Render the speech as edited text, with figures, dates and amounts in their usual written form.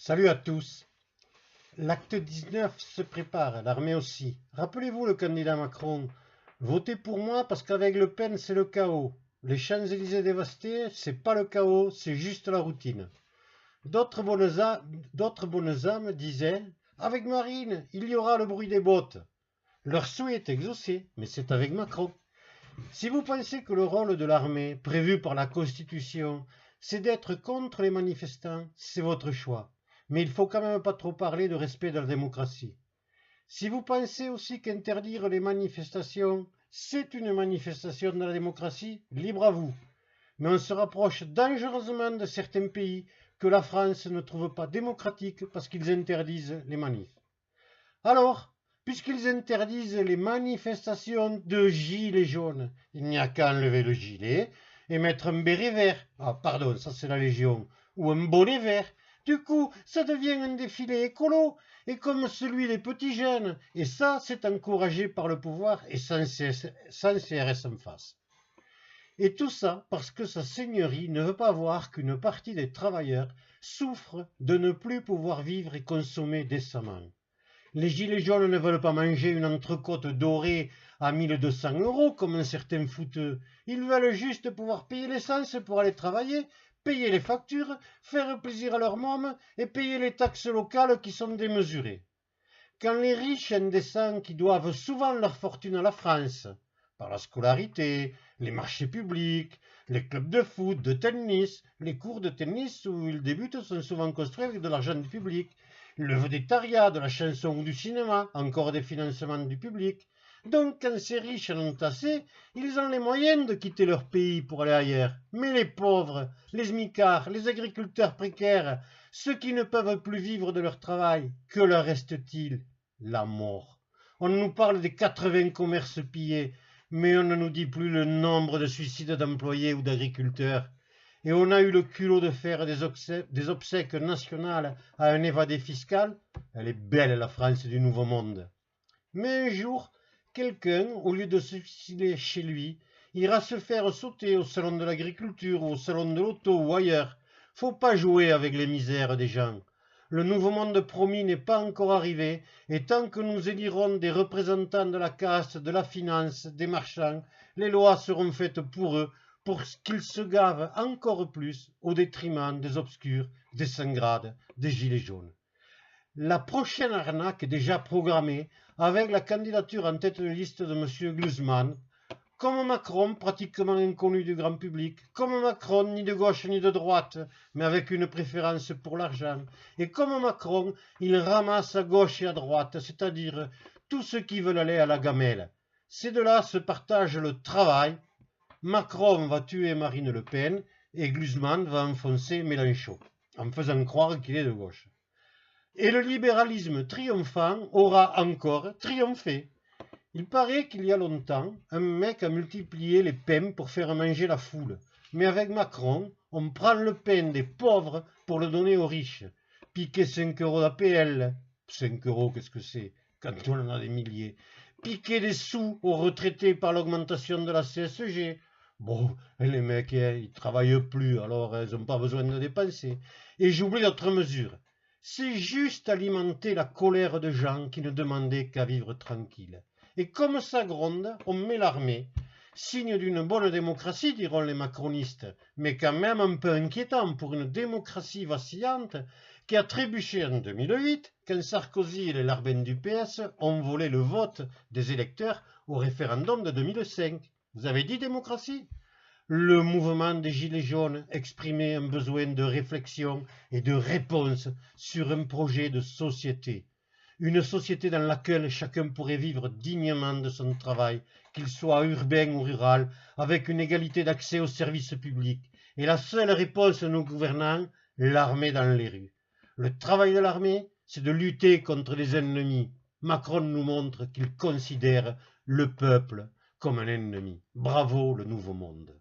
Salut à tous. L'acte 19 se prépare, l'armée aussi. Rappelez-vous le candidat Macron. Votez pour moi parce qu'avec Le Pen, c'est le chaos. Les Champs-Élysées dévastés, c'est pas le chaos, c'est juste la routine. D'autres bonnes âmes disaient avec Marine, il y aura le bruit des bottes. Leur souhait est exaucé, mais c'est avec Macron. Si vous pensez que le rôle de l'armée, prévu par la Constitution, c'est d'être contre les manifestants, c'est votre choix. Mais il faut quand même pas trop parler de respect de la démocratie. Si vous pensez aussi qu'interdire les manifestations, c'est une manifestation de la démocratie, libre à vous. Mais on se rapproche dangereusement de certains pays que la France ne trouve pas démocratiques parce qu'ils interdisent les manifs. Alors, puisqu'ils interdisent les manifestations de gilets jaunes, il n'y a qu'à enlever le gilet et mettre un béret vert. Ah, pardon, ça c'est la Légion. Ou un bonnet vert. Du coup, ça devient un défilé écolo, et comme celui des petits jeunes. Et ça, c'est encouragé par le pouvoir et sans CRS en face. Et tout ça parce que sa seigneurie ne veut pas voir qu'une partie des travailleurs souffre de ne plus pouvoir vivre et consommer décemment. Les gilets jaunes ne veulent pas manger une entrecôte dorée à 1200 € comme un certain fouteux. Ils veulent juste pouvoir payer l'essence pour aller travailler, payer les factures, faire plaisir à leurs mômes et payer les taxes locales qui sont démesurées. Quand les riches indécents qui doivent souvent leur fortune à la France, par la scolarité, les marchés publics, les clubs de foot, de tennis, les cours de tennis où ils débutent sont souvent construits avec de l'argent du public, le vedettariat, de la chanson ou du cinéma, encore des financements du public. Donc quand ces riches en ont assez, ils ont les moyens de quitter leur pays pour aller ailleurs. Mais les pauvres, les smicards, les agriculteurs précaires, ceux qui ne peuvent plus vivre de leur travail, que leur reste-t-il? La mort. On nous parle des 80 commerces pillés, mais on ne nous dit plus le nombre de suicides d'employés ou d'agriculteurs. Et on a eu le culot de faire des obsèques nationales à un évadé fiscal. Elle est belle, la France du Nouveau Monde. Mais un jour, quelqu'un, au lieu de se suicider chez lui, ira se faire sauter au salon de l'agriculture, ou au salon de l'auto ou ailleurs. Faut pas jouer avec les misères des gens. Le nouveau monde promis n'est pas encore arrivé, et tant que nous élirons des représentants de la caste, de la finance, des marchands, les lois seront faites pour eux, pour qu'ils se gavent encore plus au détriment des obscurs, des sans-grades, des gilets jaunes. La prochaine arnaque est déjà programmée avec la candidature en tête de liste de M. Guzman. Comme Macron, pratiquement inconnu du grand public, comme Macron, ni de gauche ni de droite, mais avec une préférence pour l'argent. Et comme Macron, il ramasse à gauche et à droite, c'est-à-dire tous ceux qui veulent aller à la gamelle. Ces deux-là se partagent le travail. Macron va tuer Marine Le Pen et Guzman va enfoncer Mélenchon, en faisant croire qu'il est de gauche. Et le libéralisme triomphant aura encore triomphé. Il paraît qu'il y a longtemps, un mec a multiplié les pains pour faire manger la foule. Mais avec Macron, on prend le pain des pauvres pour le donner aux riches. Piquer 5 € d'APL, 5 €, qu'est-ce que c'est, quand on en a des milliers. Piquer des sous aux retraités par l'augmentation de la CSG. Bon, les mecs, ils travaillent plus, alors ils n'ont pas besoin de dépenser. Et j'oublie d'autres mesures. C'est juste alimenter la colère de gens qui ne demandaient qu'à vivre tranquille. Et comme ça gronde, on met l'armée. Signe d'une bonne démocratie, diront les macronistes, mais quand même un peu inquiétant pour une démocratie vacillante qui a trébuché en 2008 quand Sarkozy et les larbins du PS ont volé le vote des électeurs au référendum de 2005. Vous avez dit démocratie? Le mouvement des Gilets jaunes exprimait un besoin de réflexion et de réponse sur un projet de société. Une société dans laquelle chacun pourrait vivre dignement de son travail, qu'il soit urbain ou rural, avec une égalité d'accès aux services publics. Et la seule réponse de nos gouvernants, l'armée dans les rues. Le travail de l'armée, c'est de lutter contre les ennemis. Macron nous montre qu'il considère le peuple comme un ennemi. Bravo le Nouveau Monde.